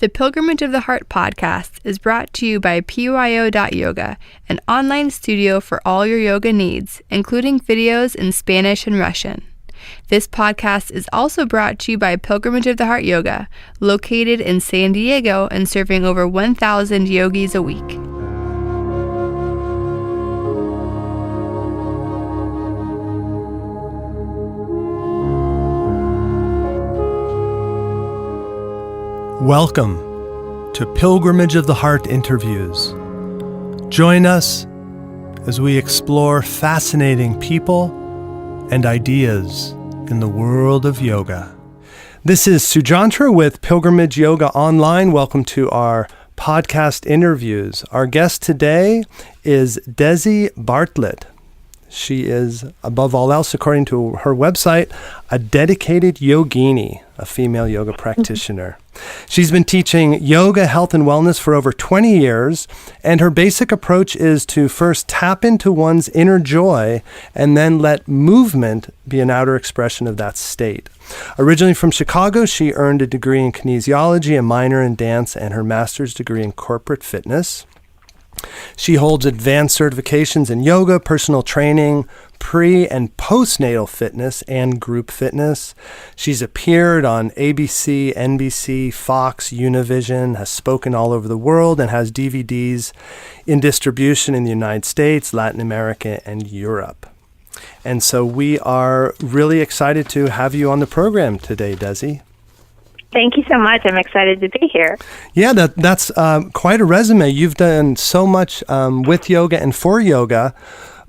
The Pilgrimage of the Heart podcast is brought to you by PYO.yoga, an online studio for all your yoga needs, including videos in Spanish and Russian. This podcast is also brought to you by Pilgrimage of the Heart Yoga, located in San Diego and serving over 1,000 yogis a week. Welcome to Pilgrimage of the Heart interviews. Join us as we explore fascinating people and ideas in the world of yoga. This is Sujantra with Pilgrimage Yoga Online. Welcome to our podcast interviews. Our guest today is Desi Bartlett. She is, above all else, according to her website, a dedicated yogini, a female yoga practitioner. She's been teaching yoga, health, and wellness for over 20 years, and her basic approach is to first tap into one's inner joy and then let movement be an outer expression of that state. Originally from Chicago, she earned a degree in kinesiology, a minor in dance, and her master's degree in corporate fitness. She holds advanced certifications in yoga, personal training, pre- and postnatal fitness, and group fitness. She's appeared on ABC, NBC, Fox, Univision, has spoken all over the world, and has DVDs in distribution in the United States, Latin America, and Europe. And so we are really excited to have you on the program today, Desi. Thank you so much. I'm excited to be here. Yeah, that's quite a resume. You've done so much with yoga and for yoga.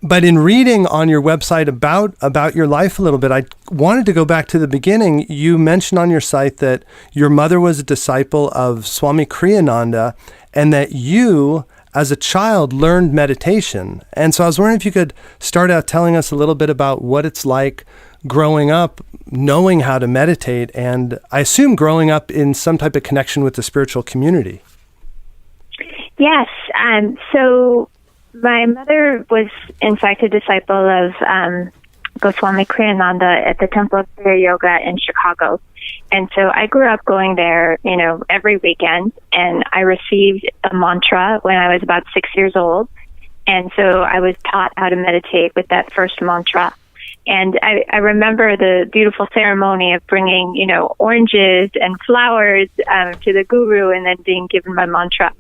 But in reading on your website about your life a little bit, I wanted to go back to the beginning. You mentioned on your site that your mother was a disciple of Swami Kriyananda and that you, as a child, learned meditation. And so I was wondering if you could start out telling us a little bit about what it's like growing up, knowing how to meditate, and I assume growing up in some type of connection with the spiritual community. Yes. So my mother was, in fact, a disciple of Goswami Kriyananda at the Temple of Kriya Yoga in Chicago. And so I grew up going there, every weekend, and I received a mantra when I was about 6 years old. And so I was taught how to meditate with that first mantra. And I remember the beautiful ceremony of bringing, oranges and flowers to the guru and then being given my mantra.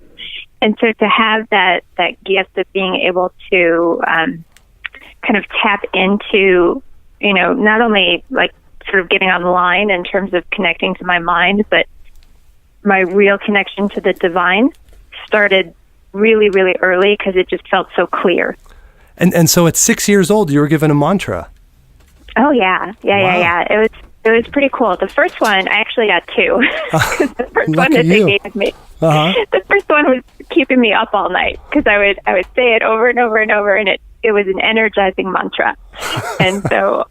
And so to have that gift of being able to kind of tap into, not only like sort of getting online in terms of connecting to my mind, but my real connection to the divine started really, really early because it just felt so clear. And so at 6 years old, you were given a mantra. Oh, yeah. Yeah. It was pretty cool. The first one, I actually got two. The first one that they gave me. Uh-huh. The first one was keeping me up all night because I would say it over and over and over, and it was an energizing mantra. And so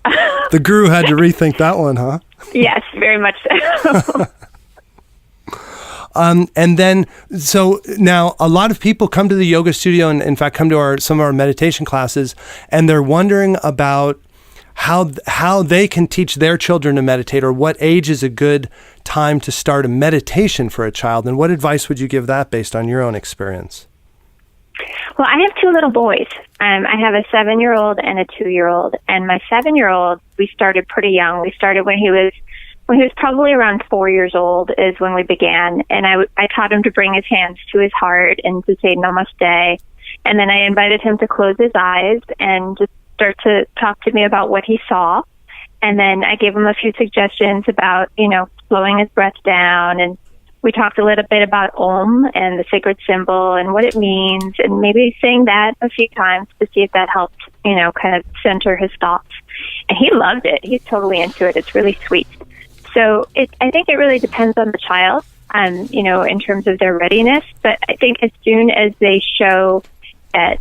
the guru had to rethink that one, huh? Yes, very much so. And then, so now a lot of people come to the yoga studio and in fact come to some of our meditation classes, and they're wondering about how they can teach their children to meditate, or what age is a good time to start a meditation for a child. And what advice would you give that based on your own experience? Well, I have two little boys. I have a 7-year-old and a 2-year-old. And my 7-year-old, we started pretty young. We started when he was probably around 4 years old is when we began. And I taught him to bring his hands to his heart and to say namaste. And then I invited him to close his eyes and just start to talk to me about what he saw. And then I gave him a few suggestions about, slowing his breath down. And we talked a little bit about Om and the sacred symbol and what it means, and maybe saying that a few times to see if that helped, kind of center his thoughts. And he loved it. He's totally into it. It's really sweet. So I think it really depends on the child, in terms of their readiness. But I think as soon as they show that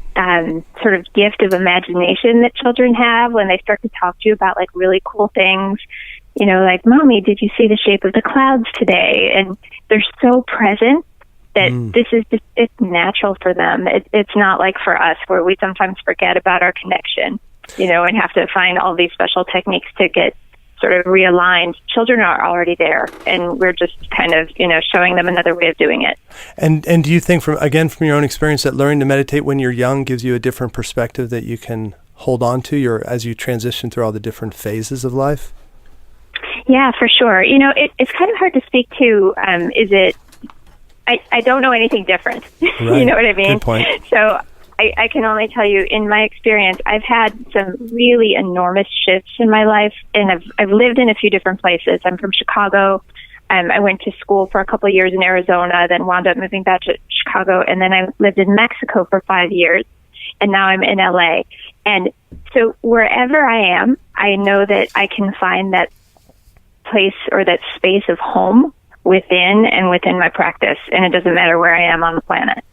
sort of gift of imagination that children have when they start to talk to you about like really cool things, like, Mommy, did you see the shape of the clouds today? And they're so present that this is just, it's natural for them. It's not like for us where we sometimes forget about our connection, and have to find all these special techniques to get sort of realigned. Children are already there, and we're just kind of, showing them another way of doing it. And do you think, from your own experience, that learning to meditate when you're young gives you a different perspective that you can hold on to as you transition through all the different phases of life? Yeah, for sure. It's kind of hard to speak to, I don't know anything different. Right. You know what I mean? Good point. So I can only tell you, in my experience, I've had some really enormous shifts in my life, and I've lived in a few different places. I'm from Chicago. I went to school for a couple of years in Arizona, then wound up moving back to Chicago, and then I lived in Mexico for 5 years, and now I'm in LA. And so wherever I am, I know that I can find that place or that space of home within my practice, and it doesn't matter where I am on the planet.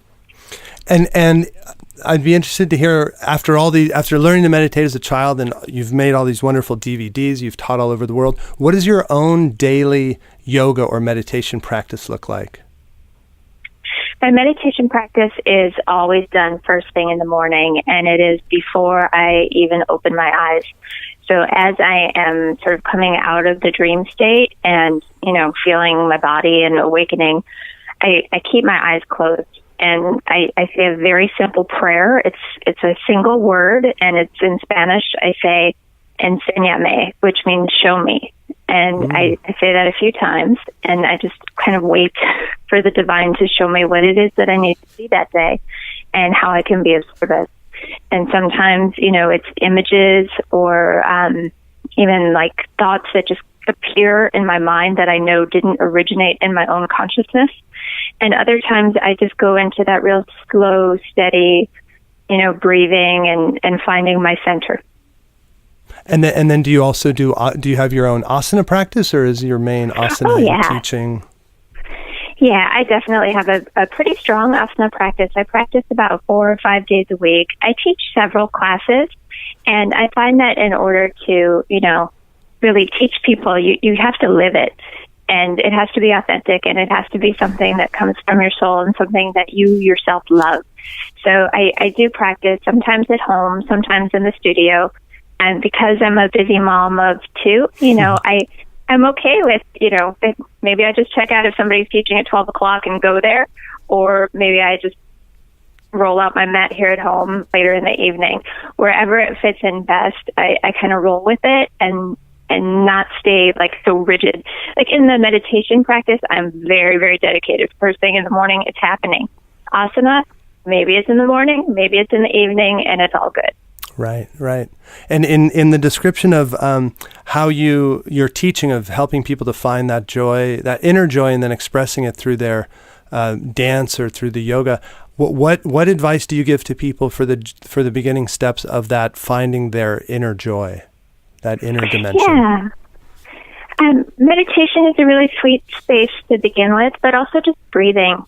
And I'd be interested to hear, after learning to meditate as a child, and you've made all these wonderful DVDs, you've taught all over the world, what does your own daily yoga or meditation practice look like? My meditation practice is always done first thing in the morning, and it is before I even open my eyes. So as I am sort of coming out of the dream state and, feeling my body and awakening, I keep my eyes closed. And I say a very simple prayer. It's a single word, and it's in Spanish. I say, enséñame, which means show me. And I say that a few times, and I just kind of wait for the divine to show me what it is that I need to see that day and how I can be of service. And sometimes, it's images or even like thoughts that just appear in my mind that I know didn't originate in my own consciousness. And other times I just go into that real slow, steady, breathing and finding my center. And then do you also do you have your own asana practice, or is your main asana teaching? Yeah, I definitely have a pretty strong asana practice. I practice about 4 or 5 days a week. I teach several classes, and I find that in order to, really teach people, you have to live it. And it has to be authentic, and it has to be something that comes from your soul and something that you yourself love. So I do practice sometimes at home, sometimes in the studio. And because I'm a busy mom of 2, I'm okay with, if maybe I just check out if somebody's teaching at 12 o'clock and go there, or maybe I just roll out my mat here at home later in the evening. Wherever it fits in best, I kind of roll with it and not stay like so rigid. Like in the meditation practice, I'm very, very dedicated. First thing in the morning, it's happening. Asana, maybe it's in the morning, maybe it's in the evening, and it's all good. Right. And in the description of how your teaching of helping people to find that joy, that inner joy, and then expressing it through their dance or through the yoga, what advice do you give to people for the beginning steps of that, finding their inner joy, that inner dimension? Yeah. Meditation is a really sweet space to begin with, but also just breathing.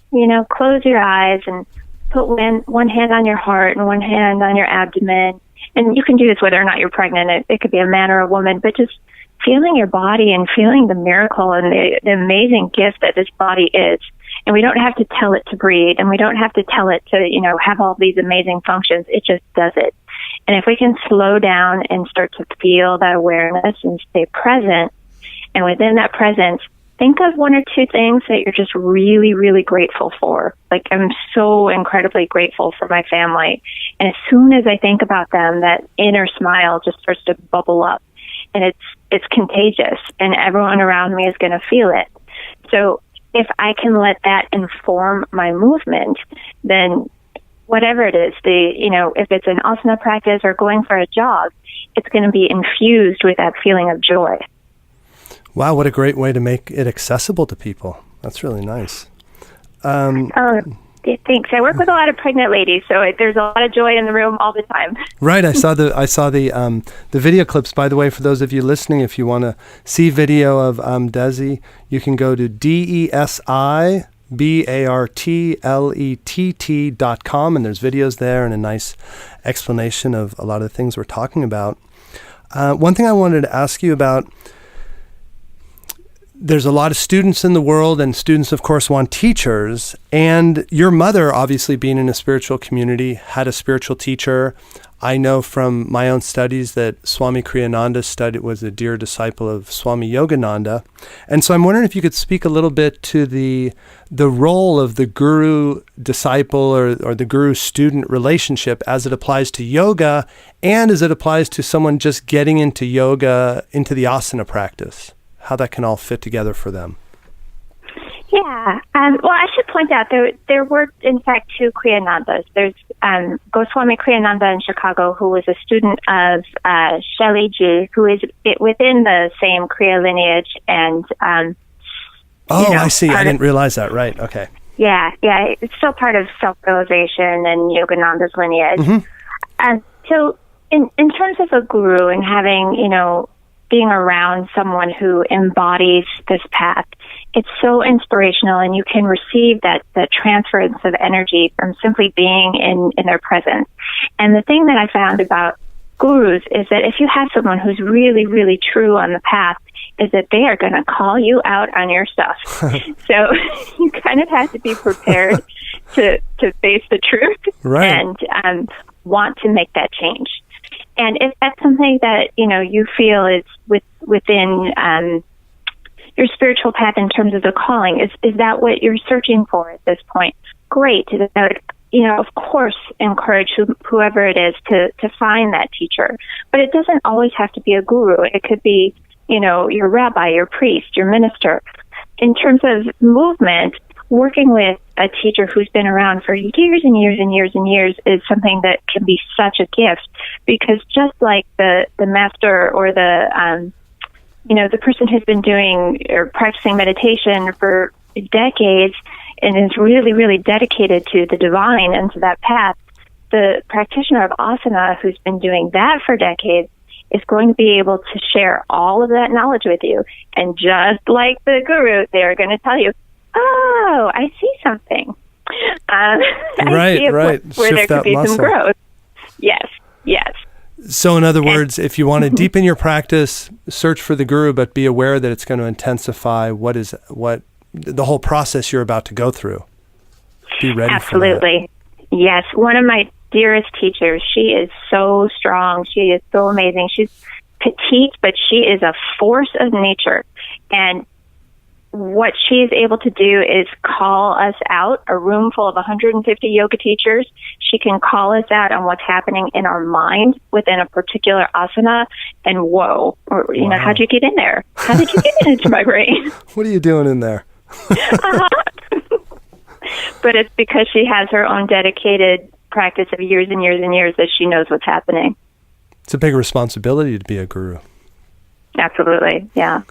Close your eyes and put one hand on your heart and one hand on your abdomen. And you can do this whether or not you're pregnant. It could be a man or a woman, but just feeling your body and feeling the miracle and the amazing gift that this body is. And we don't have to tell it to breathe, and we don't have to tell it to, have all these amazing functions. It just does it. And if we can slow down and start to feel that awareness and stay present, and within that presence, think of 1 or 2 things that you're just really, really grateful for. Like, I'm so incredibly grateful for my family. And as soon as I think about them, that inner smile just starts to bubble up. And it's contagious, and everyone around me is going to feel it. So if I can let that inform my movement, then whatever it is, if it's an asana practice or going for a jog, it's going to be infused with that feeling of joy. Wow, what a great way to make it accessible to people. That's really nice. Thanks. I work with a lot of pregnant ladies, so there's a lot of joy in the room all the time. Right. I saw the video clips. By the way, for those of you listening, if you want to see video of Desi, you can go to DesiBartlett.com, and there's videos there and a nice explanation of a lot of the things we're talking about. One thing I wanted to ask you about, there's a lot of students in the world, and students, of course, want teachers. And your mother, obviously being in a spiritual community, had a spiritual teacher. I know from my own studies that Swami Kriyananda was a dear disciple of Swami Yogananda. And so I'm wondering if you could speak a little bit to the role of the guru-disciple or the guru-student relationship as it applies to yoga and as it applies to someone just getting into yoga, into the asana practice, how that can all fit together for them. Yeah. Well, I should point out there were, in fact, two Kriyanandas. There's Goswami Kriyananda in Chicago, who was a student of Shelley Ji, who is within the same Kriya lineage. And I see. I didn't realize that. Right. Okay. Yeah. It's still part of self-realization and Yogananda's lineage. Mm-hmm. So in terms of a guru and having, being around someone who embodies this path, it's so inspirational, and you can receive that transference of energy from simply being in their presence. And the thing that I found about gurus is that if you have someone who's really, really true on the path, is that they are going to call you out on your stuff. So you kind of have to be prepared to face the truth, right, and want to make that change. And if that's something that, you feel is within your spiritual path in terms of the calling, is that what you're searching for at this point? Great. Of course, encourage whoever it is to find that teacher. But it doesn't always have to be a guru. It could be, your rabbi, your priest, your minister. In terms of movement, working with a teacher who's been around for years and years and years and years is something that can be such a gift, because just like the master or the person who's been doing or practicing meditation for decades and is really, really dedicated to the divine and to that path, the practitioner of asana who's been doing that for decades is going to be able to share all of that knowledge with you. And just like the guru, they're going to tell you, oh, I see something. Right. Where there could be some growth. Yes. So in other words, if you want to deepen your practice, search for the guru, but be aware that it's going to intensify what the whole process you're about to go through. Be ready Absolutely. For that. Yes. One of my dearest teachers, she is so strong. She is so amazing. She's petite, but she is a force of nature. And what she is able to do is call us out, a room full of 150 yoga teachers. She can call us out on what's happening in our mind within a particular asana. And whoa, wow. How'd you get in there? How did you get into my brain? What are you doing in there? But it's because she has her own dedicated practice of years and years and years that she knows what's happening. It's a big responsibility to be a guru. Absolutely, yeah.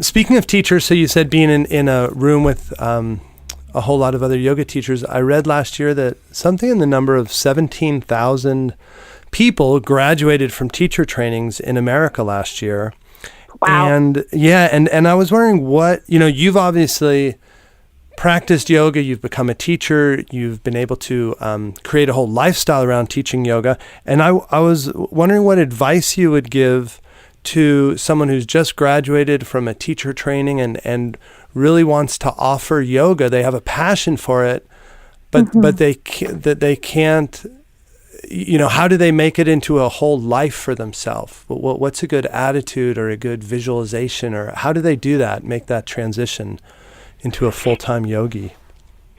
Speaking of teachers, so you said being in a room with a whole lot of other yoga teachers. I read last year that something in the number of 17,000 people graduated from teacher trainings in America last year. Wow. And I was wondering what, you've obviously practiced yoga, you've become a teacher, you've been able to create a whole lifestyle around teaching yoga. And I was wondering what advice you would give to someone who's just graduated from a teacher training and really wants to offer yoga. They have a passion for it, but they can't, how do they make it into a whole life for themselves? What's a good attitude or a good visualization, or how do they do that, make that transition into a full-time yogi?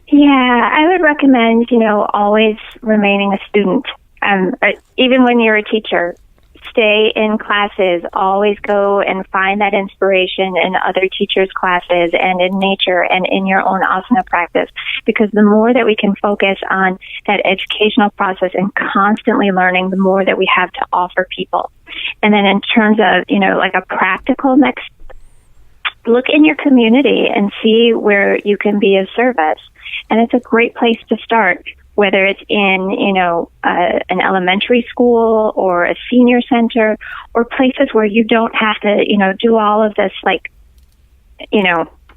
Yeah, I would recommend, always remaining a student. Even when you're a teacher, stay in classes, always go and find that inspiration in other teachers' classes and in nature and in your own asana practice. Because the more that we can focus on that educational process and constantly learning, the more that we have to offer people. And then in terms of, like a practical next, look in your community and see where you can be of service. And it's a great place to start, whether it's in, an elementary school or a senior center, or places where you don't have to, do all of this,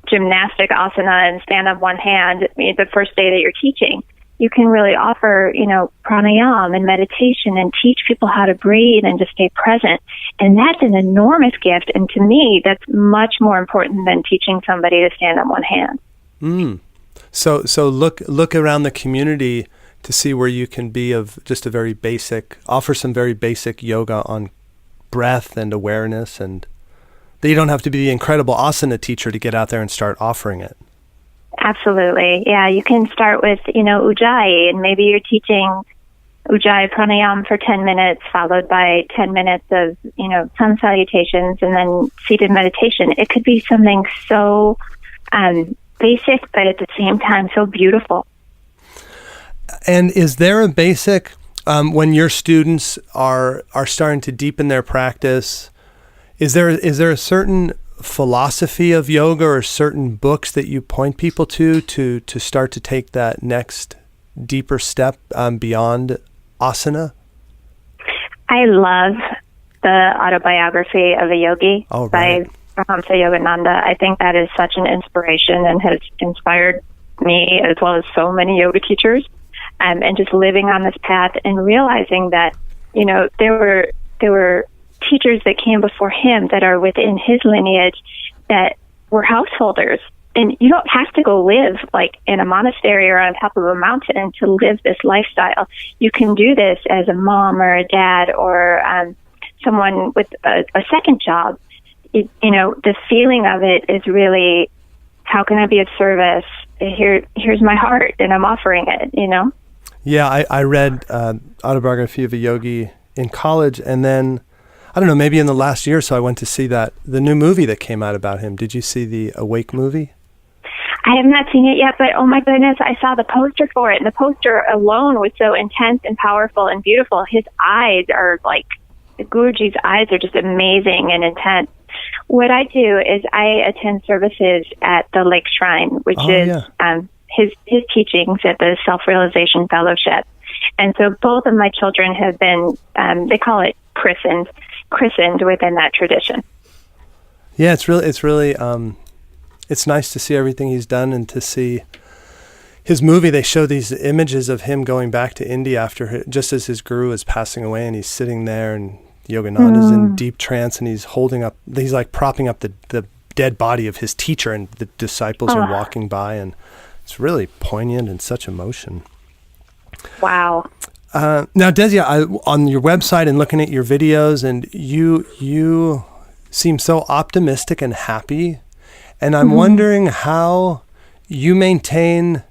gymnastic asana and stand on one hand the first day that you're teaching. you can really offer, pranayama and meditation and teach people how to breathe and to stay present. And that's an enormous gift. And to me, that's much more important than teaching somebody to stand on one hand. So look around the community to see where you can be of just offer some very basic yoga on breath and awareness, and that you don't have to be the incredible asana teacher to get out there and start offering it. Absolutely. Yeah, you can start with, Ujjayi, and maybe you're teaching Ujjayi pranayama for 10 minutes, followed by 10 minutes of, sun salutations, and then seated meditation. It could be something so basic, but at the same time so beautiful. And is there a basic, when your students are starting to deepen their practice, is there a certain philosophy of yoga or certain books that you point people to start to take that next deeper step beyond asana? I love the autobiography of a yogi by Paramahansa Yogananda. I think that is such an inspiration and has inspired me as well as so many yoga teachers. And just living on this path and realizing that, there were teachers that came before him that are within his lineage that were householders. And you don't have to go live like in a monastery or on top of a mountain to live this lifestyle. You can do this as a mom or a dad or someone with a second job. The feeling of it is really, how can I be of service? Here's my heart, and I'm offering it, Yeah, I read Autobiography of a Yogi in college, and then, I don't know, maybe in the last year or so I went to see the new movie that came out about him. Did you see the Awake movie? I have not seen it yet, but oh my goodness, I saw the poster for it, and the poster alone was so intense and powerful and beautiful. His eyes are like, Guruji's eyes are just amazing and intense. What I do is I attend services at the Lake Shrine, which is his teachings at the Self-Realization Fellowship. And so both of my children have been, they call it christened within that tradition. Yeah, it's really, it's nice to see everything he's done, and to see his movie. They show these images of him going back to India just as his guru is passing away, and he's sitting there, and Yogananda's in deep trance, and he's like propping up the dead body of his teacher, and the disciples are walking by, and it's really poignant and such emotion. Wow. Now, Desi, on your website and looking at your videos, and you seem so optimistic and happy, and I'm wondering how you maintain.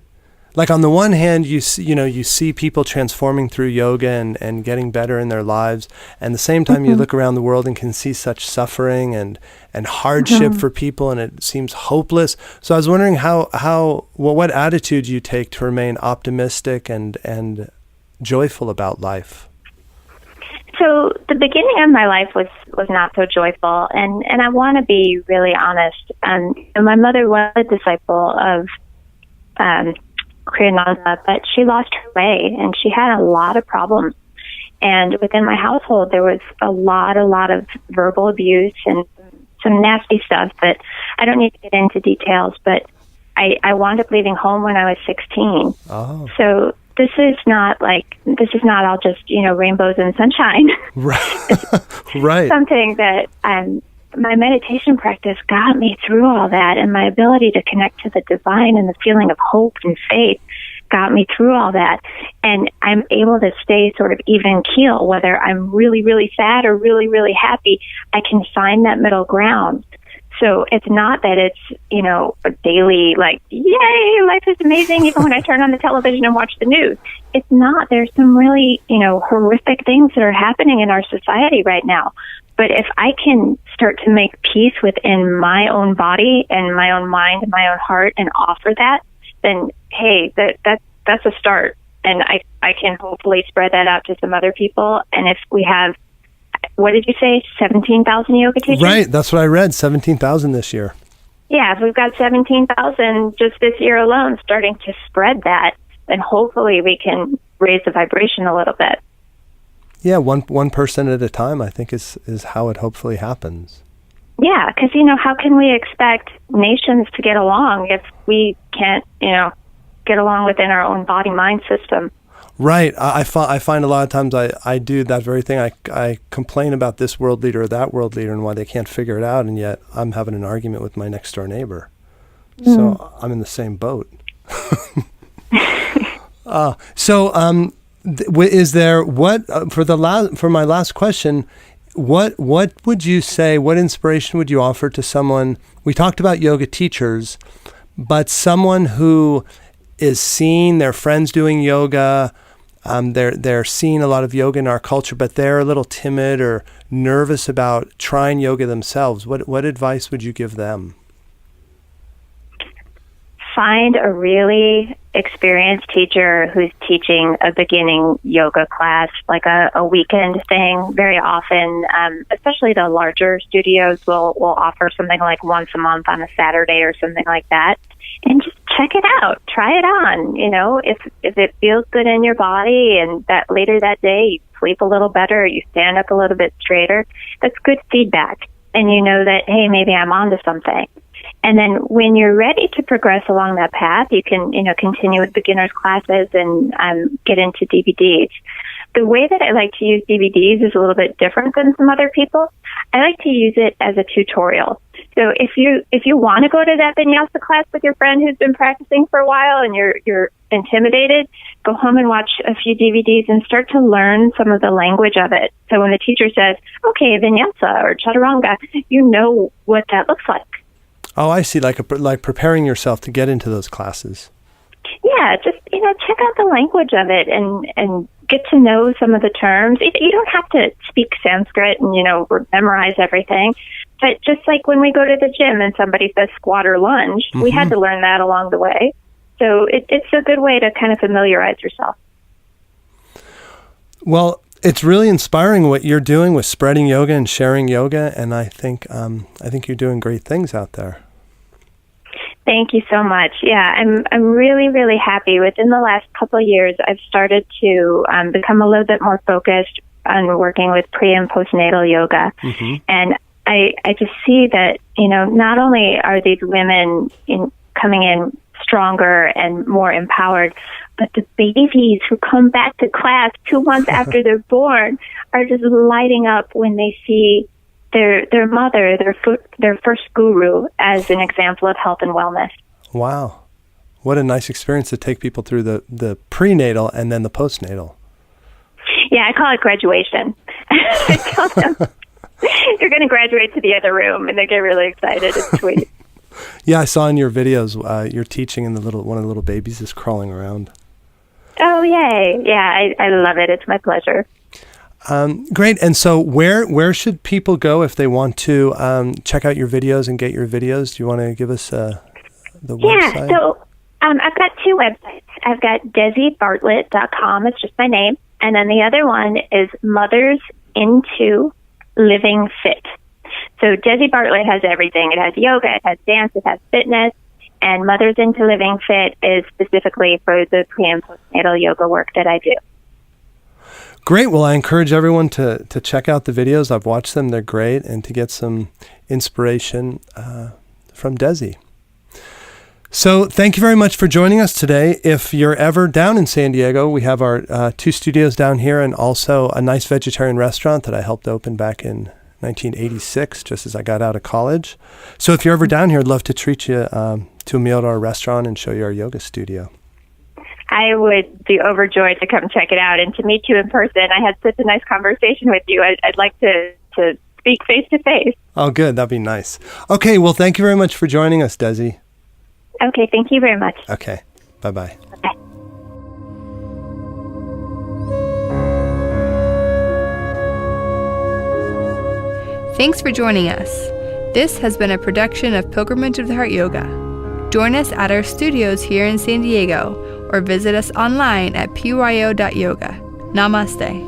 Like, on the one hand, you see people transforming through yoga and getting better in their lives. And at the same time, you look around the world and can see such suffering and hardship for people, and it seems hopeless. So I was wondering what attitude you take to remain optimistic and joyful about life. So the beginning of my life was not so joyful, and I want to be really honest. And my mother was a disciple of Kriyananda, but she lost her way, and she had a lot of problems. And within my household, there was a lot of verbal abuse and some nasty stuff, but I don't need to get into details. But I wound up leaving home when I was 16. Oh. So this is not all just, rainbows and sunshine. Right. Right. Something that my meditation practice got me through all that, and my ability to connect to the divine and the feeling of hope and faith got me through all that. And I'm able to stay sort of even keel, whether I'm really, really sad or really, really happy. I can find that middle ground. So it's not that it's, a daily, like, yay, life is amazing, even when I turn on the television and watch the news. It's not. There's some really, horrific things that are happening in our society right now. But if I can start to make peace within my own body and my own mind and my own heart and offer that, then, hey, that's a start. And I can hopefully spread that out to some other people. And if we have, what did you say, 17,000 yoga teachers? Right, that's what I read, 17,000 this year. Yeah, if we've got 17,000 just this year alone starting to spread that, then hopefully we can raise the vibration a little bit. Yeah, one person at a time, I think, is how it hopefully happens. Yeah, because, how can we expect nations to get along if we can't, get along within our own body-mind system. Right. I find a lot of times I do that very thing. I complain about this world leader or that world leader and why they can't figure it out, and yet I'm having an argument with my next door neighbor. So I'm in the same boat. Is there for my last question? What would you say? What inspiration would you offer to someone? We talked about yoga teachers, but someone who is seeing their friends doing yoga. They're seeing a lot of yoga in our culture, but they're a little timid or nervous about trying yoga themselves. What advice would you give them? Find a really experienced teacher who's teaching a beginning yoga class, like a weekend thing. Very often, especially the larger studios will offer something like once a month on a Saturday or something like that. And just check it out. Try it on. If it feels good in your body and that later that day you sleep a little better, you stand up a little bit straighter, that's good feedback. And you know that, hey, maybe I'm onto something. And then when you're ready to progress along that path, you can, continue with beginners classes and get into DVDs. The way that I like to use DVDs is a little bit different than some other people. I like to use it as a tutorial. So if you want to go to that vinyasa class with your friend who's been practicing for a while and you're intimidated, go home and watch a few DVDs and start to learn some of the language of it. So when the teacher says, okay, vinyasa or chaturanga, you know what that looks like. Oh, I see. Like preparing yourself to get into those classes. Yeah, just check out the language of it and get to know some of the terms. You don't have to speak Sanskrit and memorize everything, but just like when we go to the gym and somebody says squat or lunge, we had to learn that along the way. So it's a good way to kind of familiarize yourself. Well, it's really inspiring what you're doing with spreading yoga and sharing yoga, and I think you're doing great things out there. Thank you so much. Yeah, I'm really, really happy. Within the last couple of years, I've started to become a little bit more focused on working with pre- and postnatal yoga. And I just see that, not only are these women coming in stronger and more empowered, but the babies who come back to class 2 months after they're born are just lighting up when they see their mother, their first guru, as an example of health and wellness. Wow. What a nice experience to take people through the prenatal and then the postnatal. Yeah, I call it graduation. I tell them, you're going to graduate to the other room, and they get really excited. It's sweet. Yeah, I saw in your videos, you're teaching and one of the little babies is crawling around. Oh, yay. Yeah, I love it. It's my pleasure. Great. And so where should people go if they want to check out your videos and get your videos? Do you want to give us the website? Yeah, so I've got two websites. I've got DesiBartlett.com. It's just my name. And then the other one is Mothers Into Living Fit. So Desi Bartlett has everything. It has yoga, it has dance, it has fitness. And Mothers Into Living Fit is specifically for the pre- and postnatal yoga work that I do. Great. Well, I encourage everyone to check out the videos. I've watched them. They're great. And to get some inspiration from Desi. So thank you very much for joining us today. If you're ever down in San Diego, we have our 2 studios down here and also a nice vegetarian restaurant that I helped open back in 1986, just as I got out of college. So if you're ever down here, I'd love to treat you to a meal at our restaurant and show you our yoga studio. I would be overjoyed to come check it out and to meet you in person. I had such a nice conversation with you. I'd like to speak face to face. Oh, good. That'd be nice. Okay. Well, thank you very much for joining us, Desi. Okay. Thank you very much. Okay. Bye-bye. Bye. Thanks for joining us. This has been a production of Pilgrimage of the Heart Yoga. Join us at our studios here in San Diego or visit us online at pyo.yoga. Namaste.